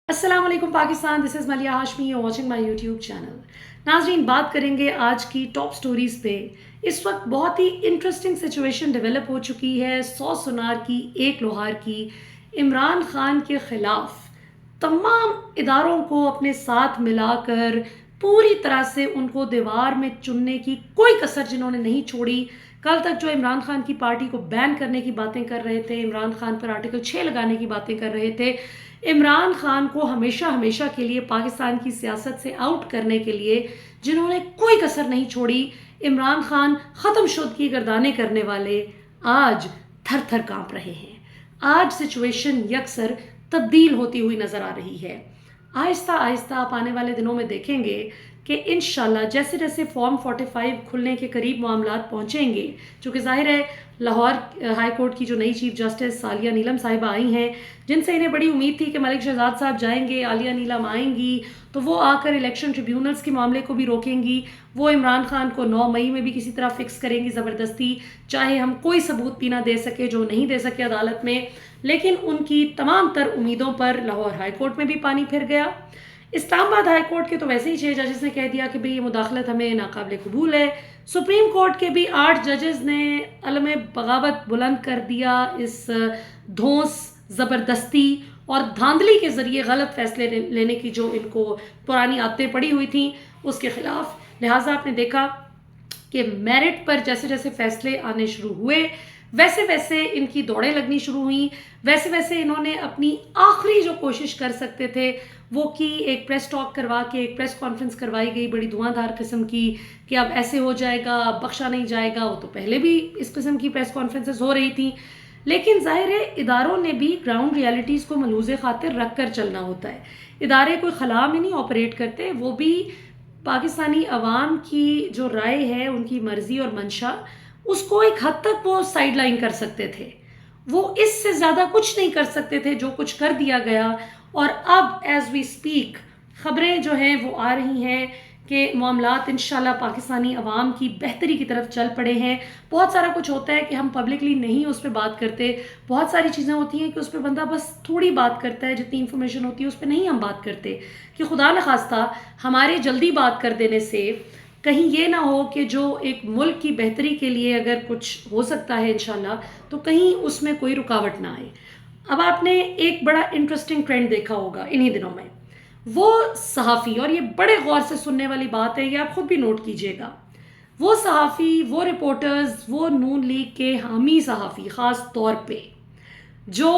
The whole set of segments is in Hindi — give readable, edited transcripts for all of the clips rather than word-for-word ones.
अस्सलाम वालेकुम पाकिस्तान, दिस इज़ मलिया Hashmi, you watching my YouTube channel. नाजरीन, बात करेंगे आज की टॉप स्टोरीज़ पे। इस वक्त बहुत ही इंटरेस्टिंग सिचुएशन डेवलप हो चुकी है, 100 सुनार की एक लोहार की। इमरान खान के ख़िलाफ़ तमाम इदारों को अपने साथ मिलाकर पूरी तरह से उनको दीवार में चुनने की कोई कसर जिन्होंने नहीं छोड़ी। कल तक जो इमरान खान की पार्टी को बैन करने की बातें कर रहे थे, इमरान खान पर आर्टिकल 6 लगाने की बातें कर रहे थे, इमरान खान को हमेशा हमेशा के लिए पाकिस्तान की सियासत से आउट करने के लिए जिन्होंने कोई कसर नहीं छोड़ी, इमरान खान ख़त्म शुद्ध की गर्दाने करने वाले आज थर थर कांप रहे हैं। आज सिचुएशन यकसर तब्दील होती हुई नज़र आ रही है। आहिस्ता आहिस्ता आप आने वाले दिनों में देखेंगे कि इंशाल्लाह जैसे जैसे फॉर्म 45 खुलने के करीब मामलात पहुँचेंगे, चूँकि ज़ाहिर है लाहौर हाई कोर्ट की जो नई चीफ जस्टिस आलिया नीलम साहिबा आई हैं, जिनसे इन्हें बड़ी उम्मीद थी कि मलिक शहजाद साहब जाएंगे, आलिया नीलम आएंगी तो वो आकर इलेक्शन ट्रिब्यूनल्स के मामले को भी रोकेंगी, वो इमरान खान को 9 मई में भी किसी तरह फिक्स करेंगी ज़बरदस्ती, चाहे हम कोई सबूत भी ना दे सके, जो नहीं दे सके अदालत में। लेकिन उनकी तमाम तर उम्मीदों पर लाहौर हाई कोर्ट में भी पानी फिर गया। इस्लामाबाद हाई कोर्ट के तो वैसे ही 6 जजेस ने कह दिया कि भाई ये मुदाखलत हमें नाकाबिल कबूल है। सुप्रीम कोर्ट के भी 8 जजेस ने अलम बगावत बुलंद कर दिया इस धौंस, ज़बरदस्ती और धांधली के ज़रिए गलत फैसले लेने की जो इनको पुरानी आदतें पड़ी हुई थी उसके ख़िलाफ़। लिहाजा आपने देखा कि मेरिट पर जैसे जैसे फैसले आने शुरू हुए, वैसे वैसे इनकी दौड़ें लगनी शुरू हुई, वैसे वैसे इन्होंने अपनी आखिरी जो कोशिश कर सकते थे वो की, एक प्रेस टॉक करवा के एक प्रेस कॉन्फ्रेंस करवाई गई बड़ी धुआंधार किस्म की कि अब ऐसे हो जाएगा, अब बख्शा नहीं जाएगा। वो तो पहले भी इस किस्म की प्रेस कॉन्फ्रेंसेस हो रही थी, लेकिन जाहिर है इदारों ने भी ग्राउंड रियलिटीज़ को मलूज़े खातिर रख कर चलना होता है। इदारे कोई खला में नहीं ऑपरेट करते, वो भी पाकिस्तानी अवाम की जो राय है, उनकी मर्ज़ी और मंशा, उसको एक हद तक वो साइड लाइन कर सकते थे। वो इससे ज़्यादा कुछ नहीं कर सकते थे जो कुछ कर दिया गया। और अब एज़ वी स्पीक ख़बरें जो हैं वो आ रही हैं कि मामलात इंशाल्लाह पाकिस्तानी अवाम की बेहतरी की तरफ चल पड़े हैं। बहुत सारा कुछ होता है कि हम पब्लिकली नहीं उस पर बात करते, बहुत सारी चीज़ें होती हैं कि उस पर बंदा बस थोड़ी बात करता है, जितनी इन्फॉर्मेशन होती है उस पर नहीं हम बात करते, कि खुदा न खास्ता हमारे जल्दी बात कर देने से कहीं ये ना हो कि जो एक मुल्क की बेहतरी के लिए अगर कुछ हो सकता है इंशाल्लाह, तो कहीं उसमें कोई रुकावट ना आए। अब आपने एक बड़ा इंटरेस्टिंग ट्रेंड देखा होगा इन्हीं दिनों में, वो सहाफ़ी, और ये बड़े गौर से सुनने वाली बात है, ये आप खुद भी नोट कीजिएगा, वो सहाफ़ी, वो रिपोर्टर्स, वो नून लीग के हामी सहाफ़ी ख़ास तौर पे जो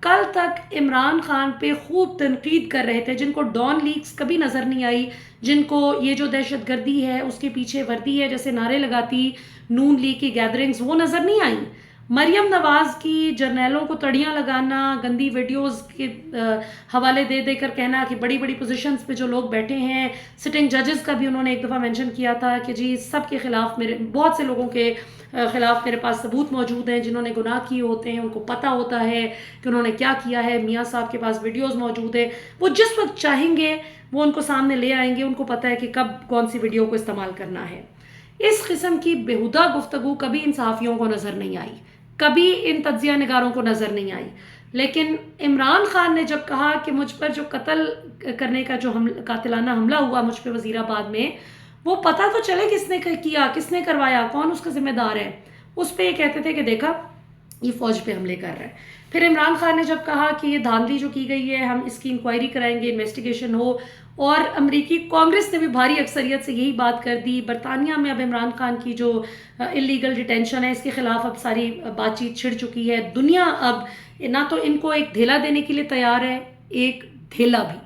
कल तक इमरान खान पे खूब तनकीद कर रहे थे, जिनको डॉन लीक्स कभी नज़र नहीं आई, जिनको ये जो दहशतगर्दी है उसके पीछे वर्दी है जैसे नारे लगाती नून लीग की गैदरिंग्स, वो नज़र नहीं आई। मरियम नवाज़ की जर्नैलों को तड़ियाँ लगाना, गंदी वीडियोस के हवाले दे देकर कहना कि बड़ी बड़ी पोजीशंस पे जो लोग बैठे हैं, सिटिंग जजेस का भी उन्होंने एक दफ़ा मेंशन किया था कि जी सब के ख़िलाफ़, मेरे बहुत से लोगों के ख़िलाफ़ मेरे पास सबूत मौजूद हैं, जिन्होंने गुनाह किए होते हैं, उनको पता होता है कि उन्होंने क्या किया है, मियाँ साहब के पास वीडियोज़ मौजूद है, वो जिस वक्त चाहेंगे वो उनको सामने ले आएंगे, उनको पता है कि कब कौन सी वीडियो को इस्तेमाल करना है। इस किस्म की बेहुदा गुफ्तगू कभी इन सहाफ़ियों को नज़र नहीं आई, कभी इन तज्जिया निगारों को नज़र नहीं आई। लेकिन इमरान खान ने जब कहा कि मुझ पर जो कत्ल करने का जो कातिलाना हमला हुआ मुझ पर वज़ीराबाद में, वो पता तो चले किसने किया, किसने करवाया, कौन उसका जिम्मेदार है, उस पर ये कहते थे कि देखा ये फ़ौज पे हमले कर रहा है। फिर इमरान खान ने जब कहा कि ये धांधली जो की गई है हम इसकी इंक्वायरी कराएंगे, इन्वेस्टिगेशन हो, और अमेरिकी कांग्रेस ने भी भारी अक्सरियत से यही बात कर दी। बरतानिया में अब इमरान खान की जो इलीगल डिटेंशन है इसके ख़िलाफ़ अब सारी बातचीत छिड़ चुकी है। दुनिया अब ना तो इनको एक धेला देने के लिए तैयार है, एक धेला भी,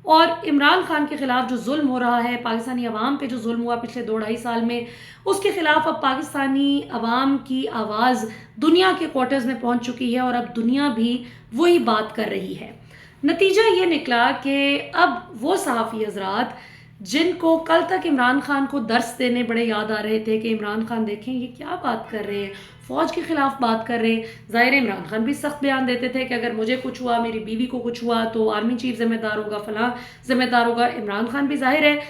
और इमरान खान के ख़िलाफ़ जो जुल्म हो रहा है, पाकिस्तानी अवाम पे जो जुल्म हुआ पिछले 2-2.5 साल में, उसके ख़िलाफ़ अब पाकिस्तानी अवाम की आवाज़ दुनिया के क्वार्टर्स में पहुंच चुकी है और अब दुनिया भी वही बात कर रही है। नतीजा ये निकला कि अब वो सहाफ़ी हज़रात जिनको कल तक इमरान खान को दर्स देने बड़े याद आ रहे थे कि इमरान खान देखें ये क्या बात कर रहे हैं, फ़ौज के ख़िलाफ़ बात कर रहे हैं। ज़ाहिर इमरान खान भी सख्त बयान देते थे कि अगर मुझे कुछ हुआ, मेरी बीवी को कुछ हुआ तो आर्मी चीफ ज़िम्मेदार होगा, फ़लाँ ज़िम्मेदार होगा। इमरान खान भी ज़ाहिर है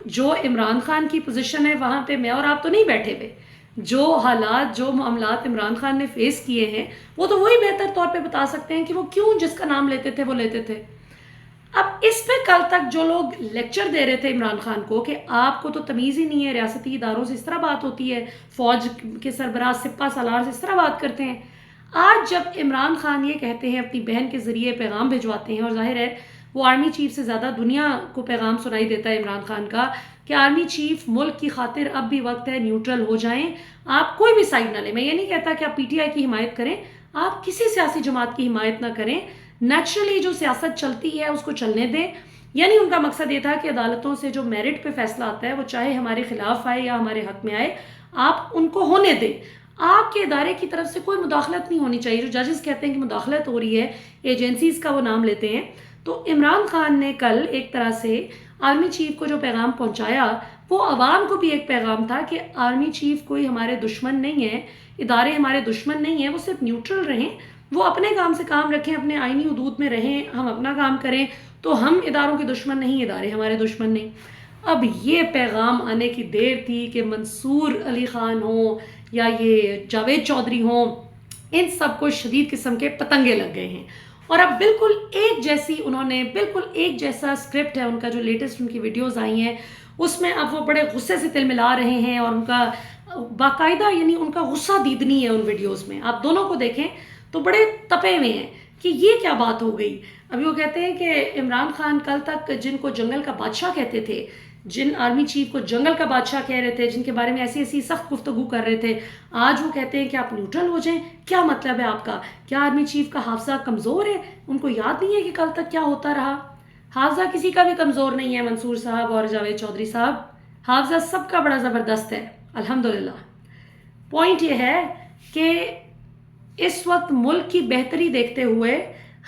जो इमरान खान की पोजीशन है वहाँ पे मैं और आप तो नहीं बैठे हुए, जो हालात, जो मामलात इमरान खान ने फेस किए हैं वो तो वही बेहतर तौर पे बता सकते हैं कि वो क्यों जिसका नाम लेते थे वो लेते थे। अब इस पे कल तक जो लोग लेक्चर दे रहे थे इमरान खान को कि आपको तो तमीज़ ही नहीं है, रियासती इदारों से इस तरह बात होती है, फ़ौज के सरबराह सिपा सालार से इस तरह बात करते हैं, आज जब इमरान खान ये कहते हैं, अपनी बहन के ज़रिए पैगाम भिजवाते हैं, और जाहिर है वो आर्मी चीफ से ज़्यादा दुनिया को पैगाम सुनाई देता है इमरान खान का कि आर्मी चीफ मुल्क की खातिर अब भी वक्त है, न्यूट्रल हो जाएं, आप कोई भी साइड ना लें। मैं ये नहीं कहता कि आप पीटीआई की हिमायत करें, आप किसी सियासी जमात की हिमायत ना करें, नेचुरली जो सियासत चलती है उसको चलने दें। यानी उनका मकसद ये था कि अदालतों से जो मेरिट पे फैसला आता है वो चाहे हमारे खिलाफ आए या हमारे हक में आए, आप उनको होने दें। आपके इदारे की तरफ से कोई मुदाखलत नहीं होनी चाहिए। जो जजेस कहते हैं कि मुदाखलत हो रही है, एजेंसीज का वो नाम लेते हैं। तो इमरान खान ने कल एक तरह से आर्मी चीफ को जो पैगाम पहुंचाया वो अवाम को भी एक पैगाम था कि आर्मी चीफ कोई हमारे दुश्मन नहीं है, इदारे हमारे दुश्मन नहीं है, वो सिर्फ न्यूट्रल रहें, वो अपने काम से काम रखें, अपने आईनी हदूद में रहें, हम अपना काम करें, तो हम इदारों के दुश्मन नहीं, इदारे हमारे दुश्मन नहीं। अब ये पैगाम आने की देर थी कि मंसूर अली खान हो या ये जावेद चौधरी हो, इन सबको शदीद किस्म के पतंगे लग गए हैं। और अब बिल्कुल एक जैसी उन्होंने, बिल्कुल एक जैसा स्क्रिप्ट है उनका, जो लेटेस्ट उनकी वीडियोस आई हैं उसमें अब वो बड़े गुस्से से तिल मिला रहे हैं, और उनका बाकायदा यानी उनका गुस्सा दीदनी है उन वीडियोस में। आप दोनों को देखें तो बड़े तपे हुए हैं कि ये क्या बात हो गई। अभी वो कहते हैं कि इमरान खान कल तक जिनको जंगल का बादशाह कहते थे, जिन आर्मी चीफ को जंगल का बादशाह कह रहे थे, जिनके बारे में ऐसी ऐसी सख्त गुफ्तगू कर रहे थे, आज वो कहते हैं कि आप न्यूट्रल हो जाएं। क्या मतलब है आपका? क्या आर्मी चीफ का हाफजा कमज़ोर है? उनको याद नहीं है कि कल तक क्या होता रहा? हाफजा किसी का भी कमज़ोर नहीं है, मंसूर साहब और जावेद चौधरी साहब, हाफजा सबका बड़ा ज़बरदस्त है अल्हम्दुलिल्लाह। पॉइंट ये है कि इस वक्त मुल्क की बेहतरी देखते हुए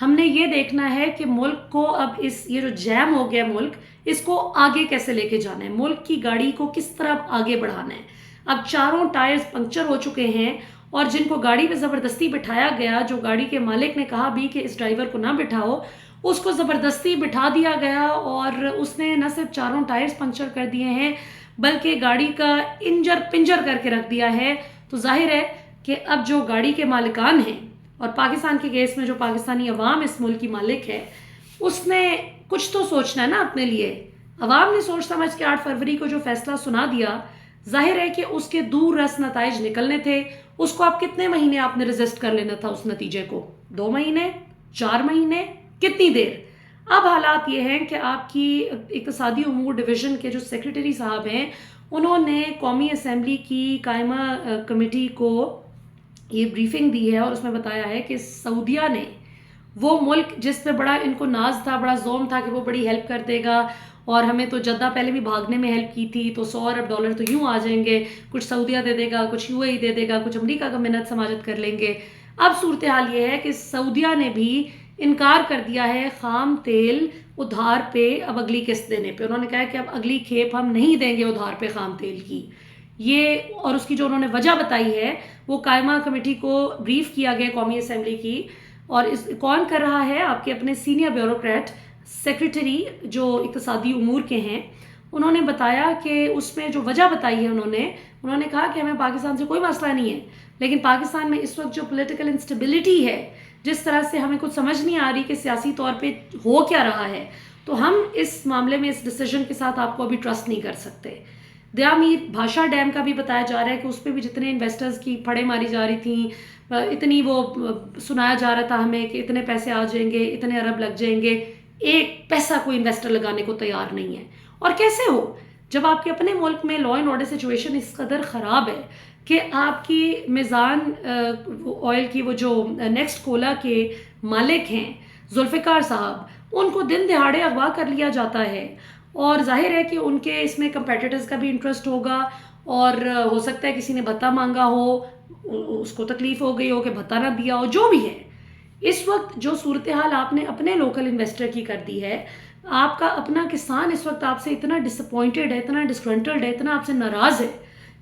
हमने ये देखना है कि मुल्क को अब ये जो जैम हो गया मुल्क, इसको आगे कैसे लेके जाना है, मुल्क की गाड़ी को किस तरह आगे बढ़ाना है। अब चारों टायर्स पंक्चर हो चुके हैं, और जिनको गाड़ी पे ज़बरदस्ती बिठाया गया, जो गाड़ी के मालिक ने कहा भी कि इस ड्राइवर को ना बिठाओ, उसको ज़बरदस्ती बिठा दिया गया, और उसने न सिर्फ चारों टायर्स पंक्चर कर दिए हैं बल्कि गाड़ी का इंजर पिंजर करके रख दिया है। तो जाहिर है कि अब जो गाड़ी के मालिकान हैं, और पाकिस्तान के केस में जो पाकिस्तानी अवाम इस मुल्क की मालिक है, उसने कुछ तो सोचना है ना अपने लिए। अवाम ने सोच समझ के 8 फरवरी को जो फैसला सुना दिया, जाहिर है कि उसके दूर रस नताइज निकलने थे। उसको आप कितने महीने आपने रजिस्ट कर लेना था उस नतीजे को? 2 महीने, 4 महीने, कितनी देर? अब हालात ये हैं कि आपकी इक़्तिसादी उमूर डिवीज़न के जो सेक्रेटरी साहब हैं, उन्होंने कौमी असम्बली की कायमा कमेटी को ये ब्रीफिंग दी है, और उसमें बताया है कि सऊदिया ने, वो मुल्क जिस पे बड़ा इनको नाज था, बड़ा जोम था कि वो बड़ी हेल्प कर देगा, और हमें तो जद्दा पहले भी भागने में हेल्प की थी, तो $100 अरब तो यूं आ जाएंगे, कुछ सऊदिया दे देगा, कुछ यूएई दे देगा, कुछ अमेरिका का मिन्नत समाजत कर लेंगे। अब सूरत हाल ये है कि सऊदिया ने भी इनकार कर दिया है खाम तेल उधार पे अब अगली किस्त देने पे। उन्होंने कहा है कि अब अगली खेप हम नहीं देंगे उधार पे खाम तेल की। ये, और उसकी जो उन्होंने वजह बताई है वो कायमा कमेटी को ब्रीफ किया गया कौमी असम्बली की, और इस कौन कर रहा है? आपके अपने सीनियर ब्यूरोक्रेट सेक्रेटरी जो इक़्तिसादी उमूर के हैं, उन्होंने बताया कि उसमें जो वजह बताई है, उन्होंने कहा कि हमें पाकिस्तान से कोई मसला नहीं है, लेकिन पाकिस्तान में इस वक्त जो पॉलिटिकल इंस्टेबिलिटी है, जिस तरह से हमें कुछ समझ नहीं आ रही कि सियासी तौर पे हो क्या रहा है, तो हम इस मामले में, इस डिसीजन के साथ आपको अभी ट्रस्ट नहीं कर सकते। दया मीर भाषा डैम का भी बताया जा रहा है कि उस पर भी जितने इन्वेस्टर्स की फड़े मारी जा रही थी, इतनी वो सुनाया जा रहा था हमें कि इतने पैसे आ जाएंगे, इतने अरब लग जाएंगे, एक पैसा कोई इन्वेस्टर लगाने को तैयार नहीं है। और कैसे हो जब आपके अपने मुल्क में लॉ एंड ऑर्डर सिचुएशन इस कदर ख़राब है कि आपकी मिज़ान ऑयल की वो जो नेक्स्ट कोला के मालिक हैं जुल्फ़िकार साहब, उनको दिन दिहाड़े अगवा कर लिया जाता है, और जाहिर है कि उनके इसमें कंपेटिटर्स का भी इंटरेस्ट होगा, और हो सकता है किसी ने भत्ता मांगा हो, उसको तकलीफ हो गई हो कि भत्ता ना दिया हो, जो भी है। इस वक्त जो सूरत हाल आपने अपने लोकल इन्वेस्टर की कर दी है, आपका अपना किसान इस वक्त आपसे इतना डिसअपॉइंटेड है, इतना डिसग्रंटल्ड है, इतना आपसे नाराज़ है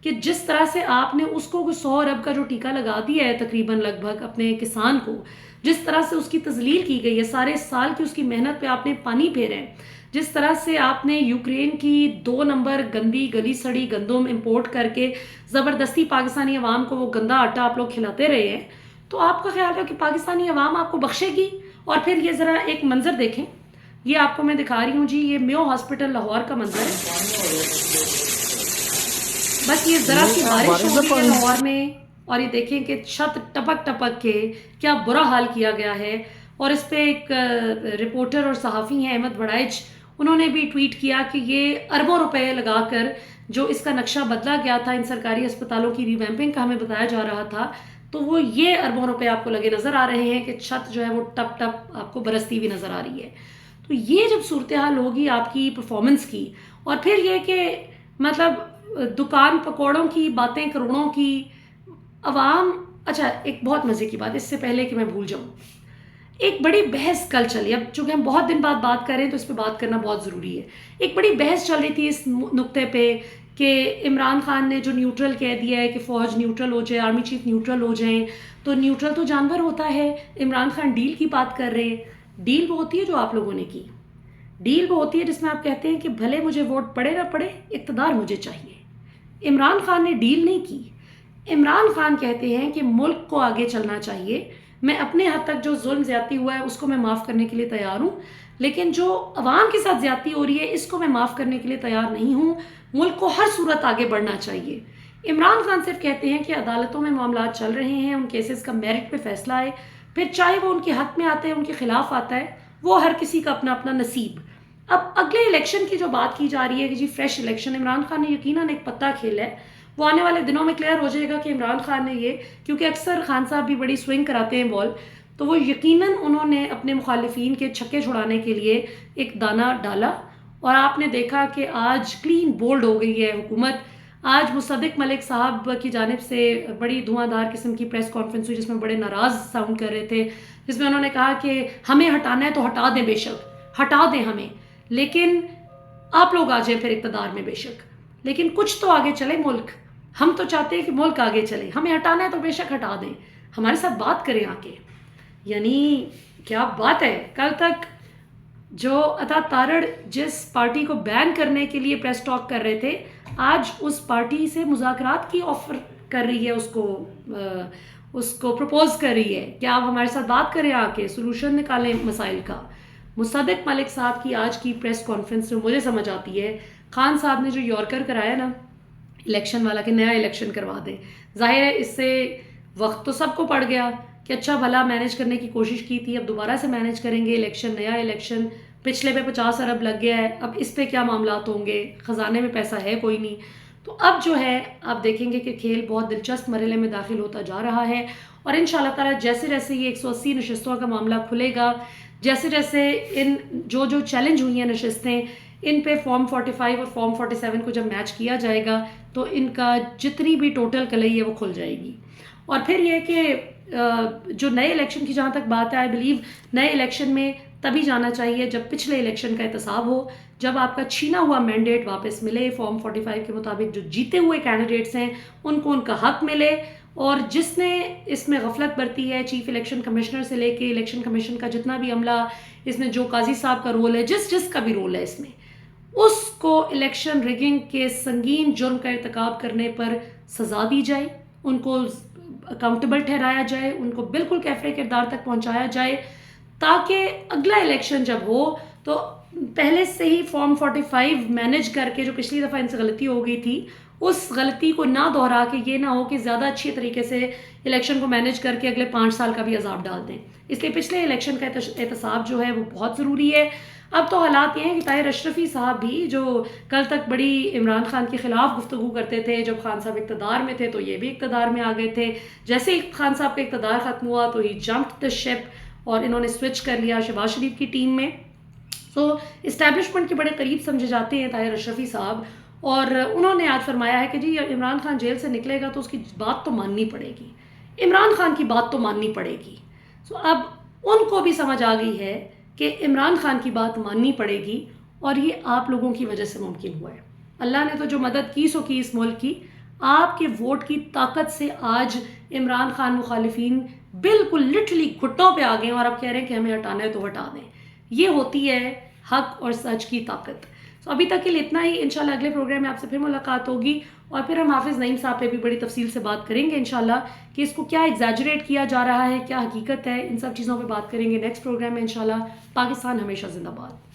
कि जिस तरह से आपने उसको 100 अरब का जो टीका लगा दिया है तकरीबन लगभग अपने किसान को, जिस तरह से उसकी तजलील की गई है, सारे साल की उसकी मेहनत पे आपने पानी फेरे हैं, जिस तरह से आपने यूक्रेन की 2 नंबर गंदी गली सड़ी गंदम इंपोर्ट करके ज़बरदस्ती पाकिस्तानी अवाम को वो गंदा आटा आप लोग खिलाते रहे हैं, तो आपका ख्याल है कि पाकिस्तानी अवाम आपको बख्शेगी? और फिर ये ज़रा एक मंजर देखें, ये आपको मैं दिखा रही हूँ जी, ये मेयो हॉस्पिटल लाहौर का मंजर है। बस ये ज़रा सी बारिश हो गई है लाहौर में और ये देखें कि छत टपक टपक के क्या बुरा हाल किया गया है। और इस पे एक रिपोर्टर और सहाफ़ी हैं अहमद बड़ाइच, उन्होंने भी ट्वीट किया कि ये अरबों रुपए लगाकर जो इसका नक्शा बदला गया था, इन सरकारी अस्पतालों की रिवैम्पिंग का हमें बताया जा रहा था, तो वो ये अरबों रुपए आपको लगे नज़र आ रहे हैं कि छत जो है वो टप टप आपको बरसती हुई नज़र आ रही है। तो ये जब सूरत हाल होगी आपकी परफॉर्मेंस की, और फिर ये कि मतलब दुकान पकौड़ों की बातें करोड़ों की अवाम। अच्छा, एक बहुत मज़े की बात, इससे पहले कि मैं भूल जाऊं, एक बड़ी बहस कल चली, अब चूंकि हम बहुत दिन बाद बात कर रहे हैं तो इस पर बात करना बहुत ज़रूरी है। एक बड़ी बहस चल रही थी इस नुक्ते पे कि इमरान खान ने जो न्यूट्रल कह दिया है कि फ़ौज न्यूट्रल हो जाए, आर्मी चीफ न्यूट्रल हो जाए, तो न्यूट्रल तो जानवर होता है। इमरान खान डील की बात कर रहे हैं। डील वो होती है जो आप लोगों ने की, डील वो होती है जिसमें आप कहते हैं कि भले मुझे वोट पड़े ना पड़े, इक़्तिदार मुझे चाहिए। इमरान खान ने डील नहीं की। इमरान खान कहते हैं कि मुल्क को आगे चलना चाहिए, मैं अपने हद तक जो जुल्म ज़्यादती हुआ है उसको मैं माफ़ करने के लिए तैयार हूँ, लेकिन जो अवाम के साथ ज़्यादती हो रही है इसको मैं माफ़ करने के लिए तैयार नहीं हूँ। मुल्क को हर सूरत आगे बढ़ना चाहिए। इमरान खान सिर्फ कहते हैं कि अदालतों में मामला चल रहे हैं, उन केसेस का मेरिट पे फैसला है, फिर चाहे वो उनके हक में आते हैं उनके खिलाफ आता है, वो हर किसी का अपना अपना नसीब। अब अगले इलेक्शन की जो बात की जा रही है कि जी फ्रेश इलेक्शन, इमरान खान ने यकीनन एक पत्ता खेला है, वो आने वाले दिनों में क्लियर हो जाएगा कि इमरान खान ने ये, क्योंकि अक्सर खान साहब भी बड़ी स्विंग कराते हैं बॉल, तो वो यकीनन उन्होंने अपने मुखालिफिन के छक्के छुड़ाने के लिए एक दाना डाला। और आपने देखा कि आज क्लीन बोल्ड हो गई है हुकूमत। आज मुसद्दिक मलिक साहब की जानिब से बड़ी धुआंधार किस्म की प्रेस कॉन्फ्रेंस हुई जिसमें बड़े नाराज़ साउंड कर रहे थे, जिसमें उन्होंने कहा कि हमें हटाना है तो हटा दें, बेशक हटा दें हमें, लेकिन आप लोग आ जाए फिर इक़्तिदार में बेशक, लेकिन कुछ तो आगे चले मुल्क। हम तो चाहते हैं कि मुल्क आगे चले, हमें हटाना है तो बेशक हटा दें, हमारे साथ बात करें आके। यानी क्या बात है। कल तक जो अता तारड़ जिस पार्टी को बैन करने के लिए प्रेस टॉक कर रहे थे, आज उस पार्टी से मुज़ाकरात की ऑफर कर रही है, उसको प्रपोज कर रही है कि आप हमारे साथ बात करें, आके सोल्यूशन निकालें मसाइल का। मुसद्दिक मलिक साहब की आज की प्रेस कॉन्फ्रेंस में मुझे समझ आती है, खान साहब ने जो यॉर्कर कराया ना इलेक्शन वाला, कि नया इलेक्शन करवा दें, जाहिर है इससे वक्त तो सबको पड़ गया कि अच्छा भला मैनेज करने की कोशिश की थी, अब दोबारा से मैनेज करेंगे इलेक्शन, नया इलेक्शन, पिछले पे 50 अरब लग गया है, अब इस पे क्या मामलात होंगे, ख़जाने में पैसा है कोई नहीं। तो अब जो है आप देखेंगे कि खेल बहुत दिलचस्प मरहले में दाखिल होता जा रहा है। और इंशाअल्लाह ताला जैसे जैसे ये 180 नशस्तों का मामला खुलेगा, जैसे जैसे इन जो जो चैलेंज हुई हैं नशस्तें, इन पे फॉर्म 45 और फॉर्म 47 को जब मैच किया जाएगा तो इनका जितनी भी टोटल कलई है वो खुल जाएगी। और फिर ये कि जो नए इलेक्शन की जहाँ तक बात है, आई बिलीव नए इलेक्शन में तभी जाना चाहिए जब पिछले इलेक्शन का एहतसाब हो, जब आपका छीना हुआ मैंडेट वापस मिले, फॉर्म 45 के मुताबिक जो जीते हुए कैंडिडेट्स हैं उनको उनका हक मिले, और जिसने इसमें गफलत बरती है, चीफ इलेक्शन कमिश्नर से लेके इलेक्शन कमीशन का जितना भी अमला, इसमें जो काजी साहब का रोल है, जिसका भी रोल है इसमें, उसको इलेक्शन रिगिंग के संगीन जुर्म का इर्तिकाब करने पर सज़ा दी जाए, उनको अकाउंटेबल ठहराया जाए, उनको बिल्कुल कैफरे किरदार तक पहुंचाया जाए, ताकि अगला इलेक्शन जब हो तो पहले से ही फॉर्म 45 मैनेज करके, जो पिछली दफ़ा इनसे गलती हो गई थी, उस गलती को ना दोहरा के ये ना हो कि ज़्यादा अच्छी तरीके से इलेक्शन को मैनेज करके अगले 5 साल का भी अजाब डाल दें। इसलिए पिछले इलेक्शन का एहतसाब जो है वो बहुत ज़रूरी है। अब तो हालात ये हैं कि ताहिर अशरफी साहब भी, जो कल तक बड़ी इमरान खान के ख़िलाफ़ गुफ्तगू करते थे, जब खान साहब इक़्तिदार में थे तो ये भी इक़्तिदार में आ गए थे, जैसे ही खान साहब का इक़्तिदार ख़त्म हुआ तो ही जंप्ड द शिप और इन्होंने स्विच कर लिया शहबाज शरीफ की टीम में। सो इस्टेब्लिशमेंट के बड़े करीब समझे जाते हैं ताहिर अशरफी साहब, और उन्होंने आज फरमाया है कि जी इमरान खान जेल से निकलेगा तो उसकी बात तो माननी पड़ेगी, इमरान खान की बात तो माननी पड़ेगी। सो अब उनको भी समझ आ गई है कि इमरान खान की बात माननी पड़ेगी, और ये आप लोगों की वजह से मुमकिन हुआ है। अल्लाह ने तो जो मदद की सो की इस मुल्क की, आपके वोट की ताकत से आज इमरान खान मुखालिफिन बिल्कुल लिटरली घुटनों पे आ गए और अब कह रहे हैं कि हमें हटाना है तो हटा दें। ये होती है हक और सच की ताकत। तो अभी तक के लिए इतना ही। इंशाल्लाह अगले प्रोग्राम में आपसे फिर मुलाकात होगी, और फिर हम हाफिज़ नईम साहब पे भी बड़ी तफसील से बात करेंगे इंशाल्लाह कि इसको क्या एग्जैजरेट किया जा रहा है, क्या हकीकत है, इन सब चीज़ों पे बात करेंगे नेक्स्ट प्रोग्राम में इंशाल्लाह। पाकिस्तान हमेशा जिंदाबाद।